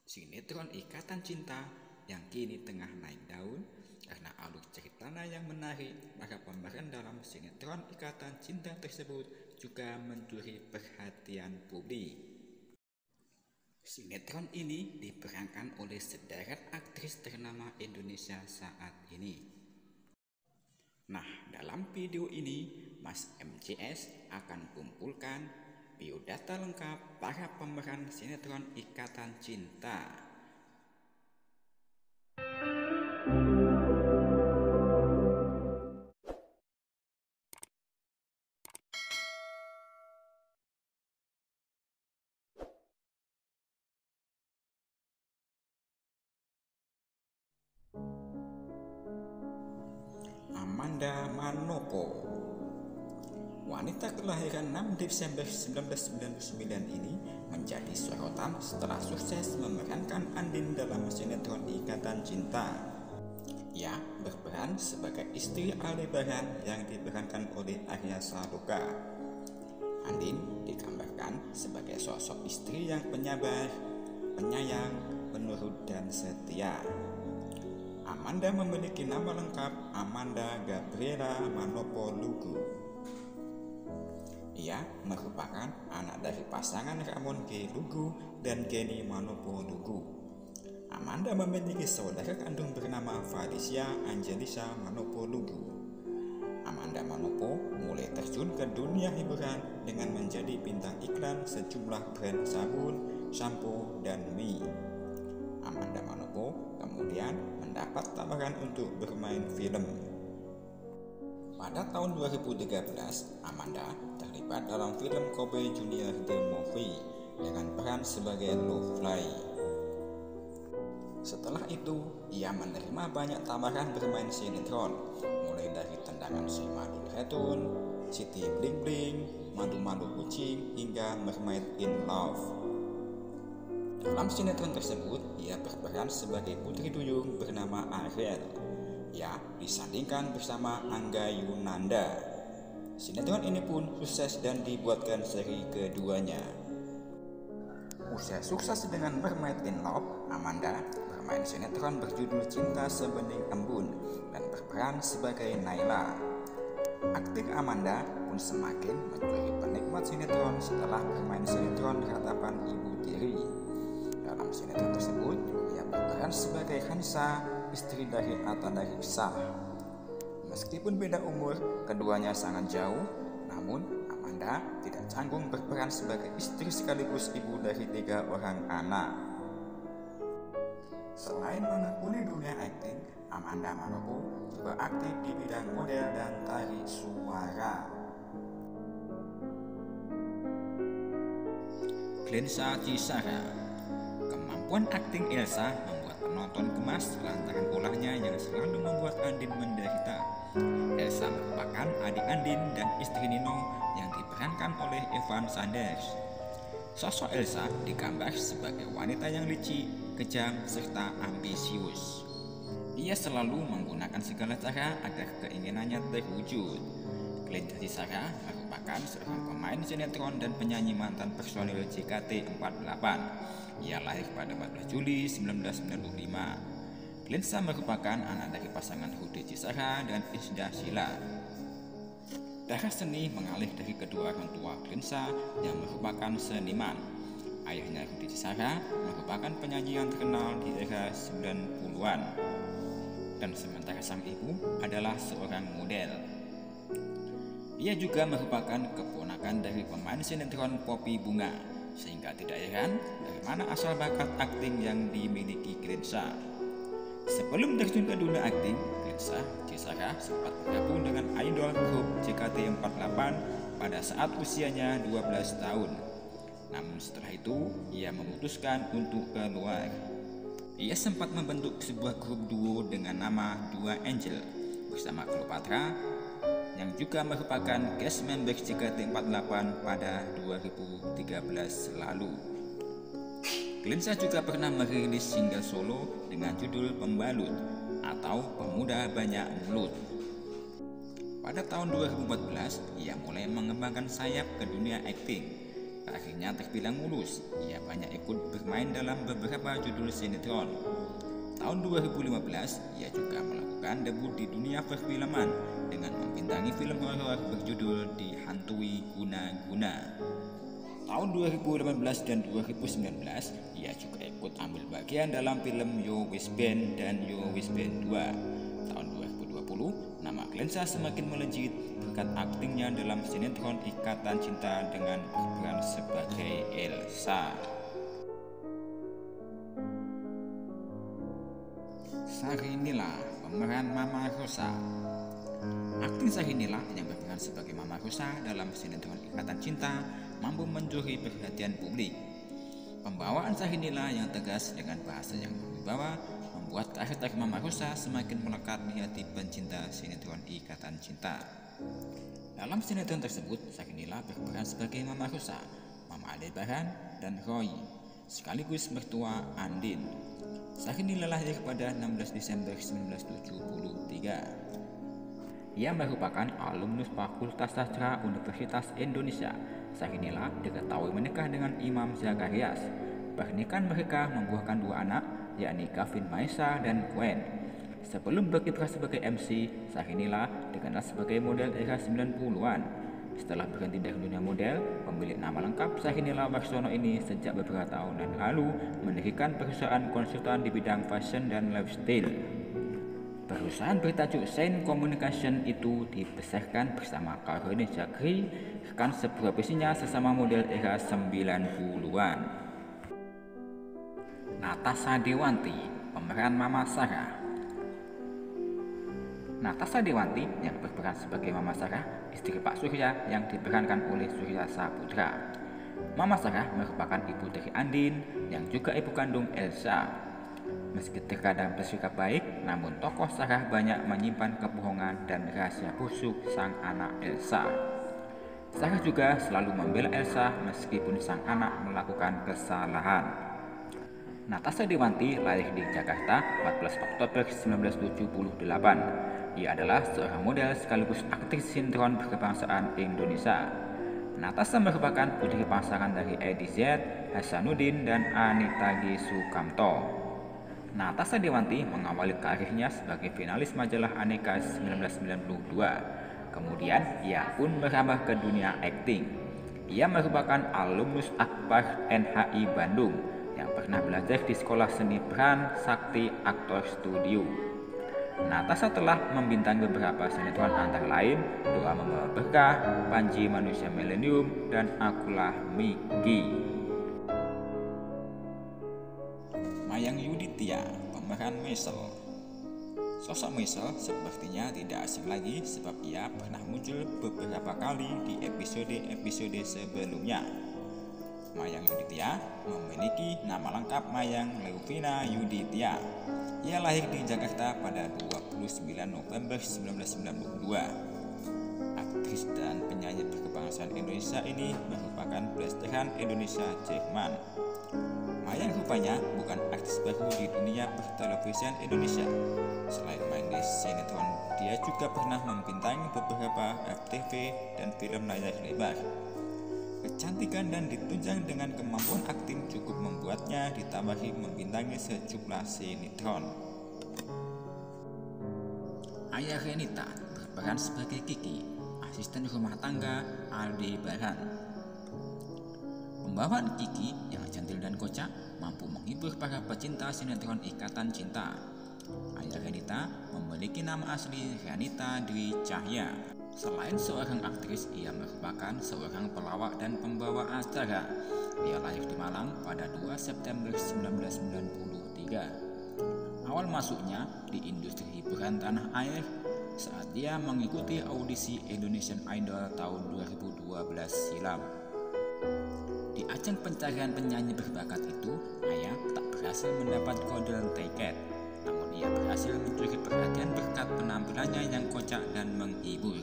Sinetron Ikatan Cinta yang kini tengah naik daun karena alur ceritanya yang menarik. Para pemeran dalam sinetron Ikatan Cinta tersebut juga mencuri perhatian publik. Sinetron ini diperankan oleh sederet aktris ternama Indonesia saat ini. Nah, dalam video ini Mas MCS akan kumpulkan biodata lengkap para pemeran sinetron Ikatan Cinta. Amanda Manopo, wanita kelahiran 6 Desember 1999 ini menjadi sorotan setelah sukses memerankan Andin dalam sinetron Ikatan Cinta. Ia berperan sebagai istri Aldebaran yang diperankan oleh Arya Saloka. Andin digambarkan sebagai sosok istri yang penyabar, penyayang, penurut, dan setia. Amanda memiliki nama lengkap Amanda Gabriela Manopo Lugu. Ia merupakan anak dari pasangan Ramon G. Lugu dan Geni Manopo Lugu. Amanda memiliki saudara kandung bernama Felicia Angelisa Manopo Lugu. Amanda Manopo mulai terjun ke dunia hiburan dengan menjadi bintang iklan sejumlah brand sabun, sampo, dan mie. Amanda Manopo kemudian mendapat tawaran untuk bermain film. Pada tahun 2013, Amanda terlibat dalam film Kobe Junior The Movie dengan peran sebagai Lovely. Setelah itu, ia menerima banyak tawaran bermain sinetron, mulai dari Tendangan Si Madun Retun, Siti Bling Bling, Madu Madu Kucing, hingga Mermaid in Love. Dalam sinetron tersebut, ia berperan sebagai putri duyung bernama Ariel. Ia disandingkan bersama Angga Yunanda. Sinetron ini pun sukses dan dibuatkan seri keduanya. Usai sukses dengan Mermaid in Love, Amanda bermain sinetron berjudul Cinta Sebening Embun dan berperan sebagai Naila. Akting Amanda pun semakin mencuri penikmat sinetron setelah bermain sinetron Ratapan Ibu Tiri. Dalam sinetron tersebut, ia berperan sebagai Hansa, istri dari Atta Darissa. Meskipun beda umur, keduanya sangat jauh, namun Amanda tidak canggung berperan sebagai istri sekaligus ibu dari 3 orang anak. Selain menekuni dunia akting, Amanda Manopo juga aktif di bidang model dan tari suara. Glensa Cisara. Kemampuan akting Elsa membuat penonton gemas lantaran ulahnya yang selalu membuat Andin menderita. Elsa merupakan adik Andin dan istri Nino yang diperankan oleh Evan Sanders. Sosok Elsa digambar sebagai wanita yang licik, kejam, serta ambisius. Ia selalu menggunakan segala cara agar keinginannya terwujud. Glensa Cisara merupakan seorang pemain sinetron dan penyanyi mantan personil JKT48. Ia lahir pada 14 Juli 1995. Glensa merupakan anak dari pasangan Rudy Cisara dan Isda Sila. Darah seni mengalir dari kedua orang tua Glensa yang merupakan seniman. Ayahnya Rudy Cisara merupakan penyanyi yang terkenal di era 90-an. Dan sementara sang ibu adalah seorang model. Ia juga merupakan keponakan dari pemain sinetron Poppy Bunga, sehingga tidak heran dari mana asal bakat akting yang dimiliki Glensa. Sebelum terjun ke dunia akting, Glensa Cisara sempat bergabung dengan idol grup JKT48 pada saat usianya 12 tahun. Namun setelah itu, ia memutuskan untuk keluar. Ia sempat membentuk sebuah grup duo dengan nama Dua Angel bersama Cleopatra, yang juga merupakan guest member JKT48 pada 2013 lalu. Glensa juga pernah merilis single solo dengan judul Pembalut atau Pemuda Banyak Mulut. Pada tahun 2014, ia mulai mengembangkan sayap ke dunia akting. Karirnya terbilang mulus, ia banyak ikut bermain dalam beberapa judul sinetron. Tahun 2015, ia juga melakukan debut di dunia perfilman dengan membintangi film horor berjudul Dihantui Guna-Guna. Tahun 2018 dan 2019, ia juga ikut ambil bagian dalam film Yo Wis Ben dan Yo Wis Ben 2. Tahun 2020, nama Glensa semakin melejit berkat aktingnya dalam sinetron Ikatan Cinta dengan berperan sebagai Elsa. Sarinila, pemeran Mama Rosa. Akting Sarinila yang berperan sebagai Mama Rosa dalam sinetron Ikatan Cinta mampu mencuri perhatian publik. Pembawaan Sarinila yang tegas dengan bahasa yang berwibawa membuat karakter Mama Rosa semakin melekat di hati pencinta sinetron Ikatan Cinta. Dalam sinetron tersebut, Sarinila berperan sebagai Mama Rosa, Mama Aldebaran, dan Roy, sekaligus mertua Andin. Sarinila lahir pada 16 Desember 1973. Ia merupakan alumnus Fakultas Sastra Universitas Indonesia. Sarinila diketahui menikah dengan Imam Zakarias. Pernikahan mereka membuahkan 2 anak, yakni Kevin Maesa dan Gwen. Sebelum berkiprah sebagai MC, Sarinila dikenal sebagai model era 90-an. Setelah berhenti dari dunia model, pemilik nama lengkap Sarinila Warsono ini sejak beberapa tahun lalu mendirikan perusahaan konsultan di bidang fashion dan lifestyle. Perusahaan bertajuk Shine Communication itu dibesarkan bersama Caroline Zakri, rekan seprofesinya sesama model era 90-an. Natasha Dewanti, pemeran Mama Sarah. Natasha Dewanti yang berperan sebagai Mama Sarah, istri Pak Surya yang diperankan oleh Surya Saputra. Mama Sarah merupakan ibu dari Andin yang juga ibu kandung Elsa. Meski terkadang bersikap baik, namun tokoh Sarah banyak menyimpan kebohongan dan rahasia busuk sang anak Elsa. Sarah juga selalu membela Elsa meskipun sang anak melakukan kesalahan. Natasha Dewanti lahir di Jakarta 14 Oktober 1978. Ia adalah seorang model sekaligus aktris sinetron berkebangsaan Indonesia. Natasha merupakan putri pasangan dari Edi Z, Hasanuddin, dan Anita G. Sukamto. Natasha Dewanti mengawali karirnya sebagai finalis majalah Aneka 1992. Kemudian ia pun merambah ke dunia akting. Ia merupakan alumnus Akbar NHI Bandung yang pernah belajar di Sekolah Seni Peran Sakti Aktor Studio. Natasha telah membintangi beberapa sinetron antara lain Doa Membawa Berkah, Panji Manusia Milenium, dan Akulah Miki. Mayang Yuditya, pemeran Michelle. Sosok Michelle sepertinya tidak asing lagi sebab ia pernah muncul beberapa kali di episode-episode sebelumnya. Mayang Yuditya memiliki nama lengkap Mayang Leuvina Yuditya. Ia lahir di Jakarta pada 29 November 1992. Aktris dan penyanyi berkebangsaan Indonesia ini merupakan pelestarian Indonesia Jerman. Mayang rupanya bukan aktris baru di dunia pertelevisian Indonesia. Selain main di sinetron, dia juga pernah membintangi beberapa FTV dan film layar lebar. Kecantikan dan ditunjang dengan kemampuan akting cukup membuatnya ditambahi membintangi sejumlah sinetron. Ayah Renita berperan sebagai Kiki, asisten rumah tangga Aldebaran. Pembawaan Kiki yang cantik dan kocak mampu menghibur para pecinta sinetron Ikatan Cinta. Ayah Renita memiliki nama asli Renita Dwi Cahya. Selain seorang aktris, ia merupakan seorang pelawak dan pembawa acara. Ia lahir di Malang pada 2 September 1993. Awal masuknya di industri hiburan tanah air saat dia mengikuti audisi Indonesian Idol tahun 2012 silam. Di ajang pencarian penyanyi berbakat itu, Ayah tak berhasil mendapat golden ticket. Namun ia berhasil mencuri perhatian berkat penampilannya yang kocak dan menghibur.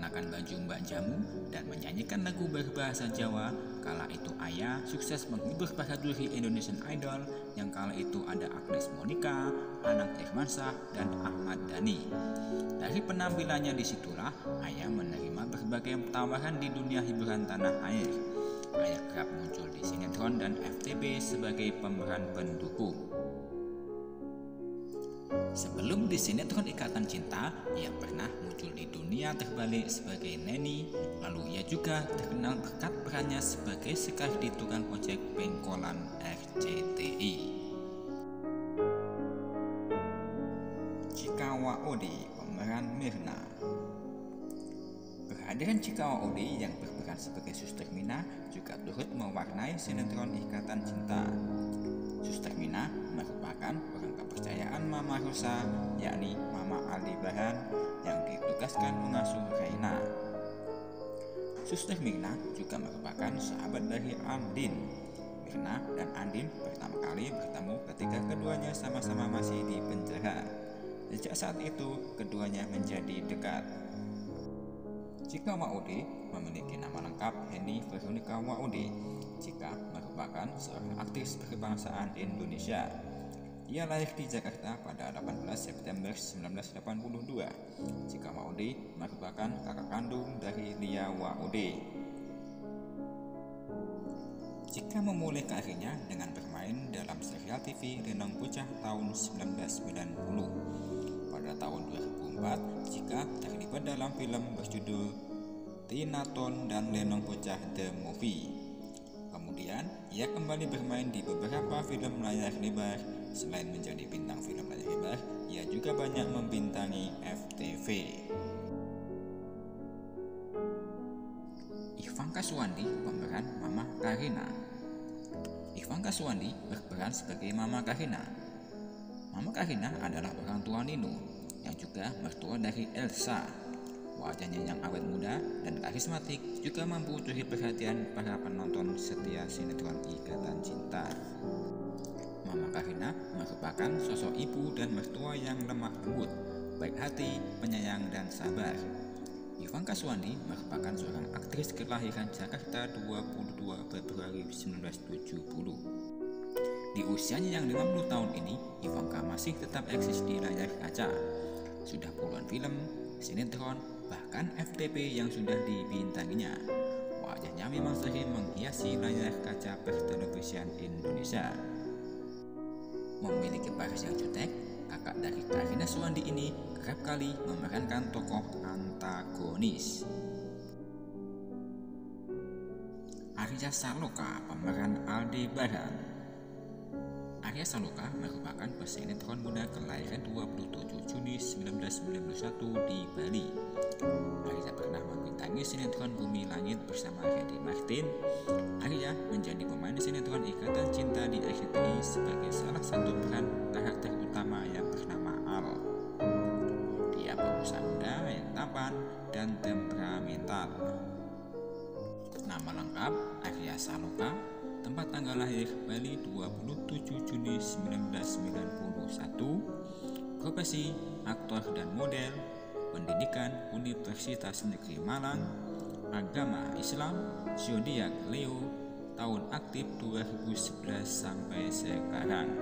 mengenakan baju mbak jamu dan menyanyikan lagu berbahasa Jawa. Kala itu Ayah sukses menghibur para juri Indonesian Idol yang kala itu ada Agnes Monica, Anang Irmansyah, dan Ahmad Dhani. Dari penampilannya disitulah Ayah menerima berbagai tawaran di dunia hiburan tanah air. Ayah kerap muncul di sinetron dan FTV sebagai pemeran pendukung. Sebelum di sinetron Ikatan Cinta, ia pernah muncul di Dunia Terbalik sebagai Neni. Lalu ia juga terkenal berkat perannya sebagai Sekardi tukang ojek pengkolan RCTI. Chika Waode, pemeran Mirna. Kehadiran Chika Waode yang berperan sebagai Suster Mina juga turut mewarnai sinetron Ikatan Cinta. Suster Mina merupakan orang kepercayaan Mama Rosa, yakni Mama Aldebaran yang ditugaskan mengasuh Reina. Suster Mirna juga merupakan sahabat dari Andin. Mirna dan Andin pertama kali bertemu ketika keduanya sama-sama masih di penjara. Sejak saat itu, keduanya menjadi dekat. Chika Waode memiliki nama lengkap Henny Veronica Waode. Chika merupakan seorang aktris berkebangsaan Indonesia. Ia lahir di Jakarta pada 18 September 1982. Chika Waode merupakan kakak kandung dari Lia Waode. Chika memulai karirnya dengan bermain dalam serial TV Lenong Bocah tahun 1990. Pada tahun 2004, Chika terlibat dalam film berjudul Tinaton dan Lenong Bocah The Movie. Kemudian, ia kembali bermain di beberapa film layar lebar. Selain menjadi bintang film layar lebar, ia juga banyak membintangi FTV. Ivanka Suwandi, pemeran Mama Karina. Ivanka Suwandi berperan sebagai Mama Karina. Mama Karina adalah orang tua Nino, yang juga mertua dari Elsa. Wajahnya yang awet muda dan karismatik juga mampu mencuri perhatian para penonton setia sinetron Ikatan Cinta. Mama Karina merupakan sosok ibu dan mertua yang lemah lembut, baik hati, penyayang, dan sabar. Ivanka Suwandi merupakan seorang aktris kelahiran Jakarta 22 Februari 1970. Di usianya yang 50 tahun ini, Ivanka masih tetap eksis di layar kaca. Sudah puluhan film, sinetron, bahkan FTV yang sudah dibintanginya. Wajahnya memang sering menghiasi layar kaca pertelevisian Indonesia. Memiliki paras yang jutek, kakak dari Karina Suwandi ini kerap kali memerankan tokoh antagonis. Arya Saloka, pemeran Aldebaran. Arya Saloka merupakan pesinetron muda kelahiran 27 Juni 1991 di Bali. Arya pernah membintangi sinetron Bumi Langit bersama Raddy Martin. Arya menjadi pemain sinetron Ikatan Cinta di RCTI sebagai salah satu peran karakter utama yang bernama Al. Dia pengusaha muda yang tampan dan temperamental. Nama lengkap Arya Saloka, tempat tanggal lahir Bali 27 Juni 1991, profesi aktor dan model, pendidikan Universitas Negeri Malang, agama Islam, zodiak Leo, tahun aktif 2011 sampai sekarang.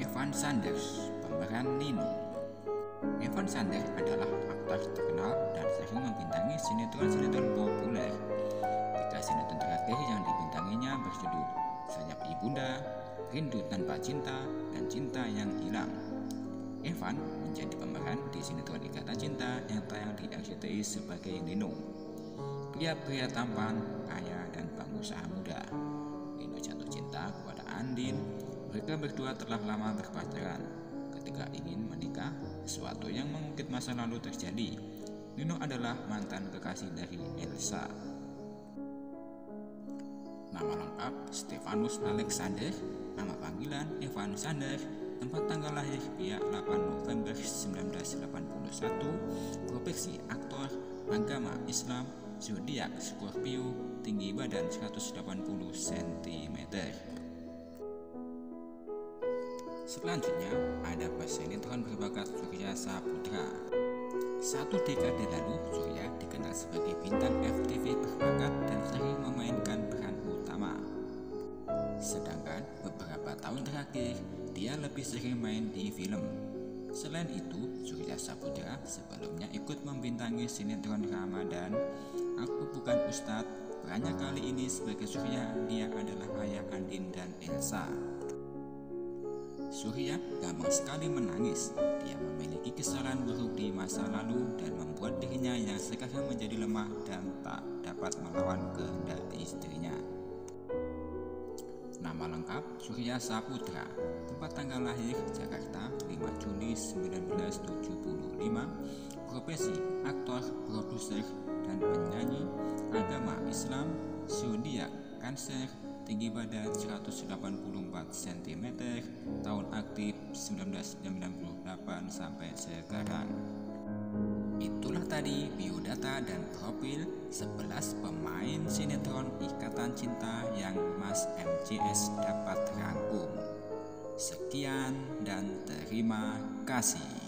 Evan Sanders, pemeran Nino. Evan Sanders adalah aktor terkenal dan sering membintangi sinetron-sinetron populer. Tiga sinetron terakhir yang dibintanginya berjudul Sayap Ibunda, Rindu Tanpa Cinta, dan Cinta Yang Hilang. Evan menjadi pemeran di sinetron Ikatan Cinta yang tayang di RCTI sebagai Nino. Pria-pria tampan, kaya, dan pengusaha muda. Nino jatuh cinta kepada Andin. Mereka berdua telah lama berpacaran. Ketika ingin menikah, sesuatu yang mengungkit masa lalu terjadi. Nino adalah mantan kekasih dari Elsa. Nama lengkap Stefanus Alexander, nama panggilan Evan Sanders, tempat tanggal lahir pihak 8 November 1981, profesi aktor, agama Islam, zodiak Scorpio, tinggi badan 180 cm. Selanjutnya ada pesinetron berbakat Surya Saputra. Satu dekade lalu, Surya dikenal sebagai bintang FTV berbakat dan sering memainkan peran utama. Sedangkan beberapa tahun terakhir, dia lebih sering main di film. Selain itu, Surya Saputra sebelumnya ikut membintangi sinetron Ramadan, Aku Bukan Ustadz. Perannya kali ini sebagai Surya, dia adalah ayah Andin dan Elsa. Surya gampang sekali menangis. Dia memiliki kesalahan buruk di masa lalu dan membuat dirinya yang sekarang menjadi lemah dan tak dapat melawan kehendak istrinya. Nama lengkap Surya Saputra. Tempat tanggal lahir Jakarta 5 Juni 1975. Profesi aktor, produser, dan penyanyi. Agama Islam. Zodiak Cancer. Tinggi badan 184 cm. Tahun aktif 1998 sampai sekarang. Itulah tadi biodata dan profil 11 pemain sinetron Ikatan Cinta yang Mas MJS dapat rangkum. Sekian dan terima kasih.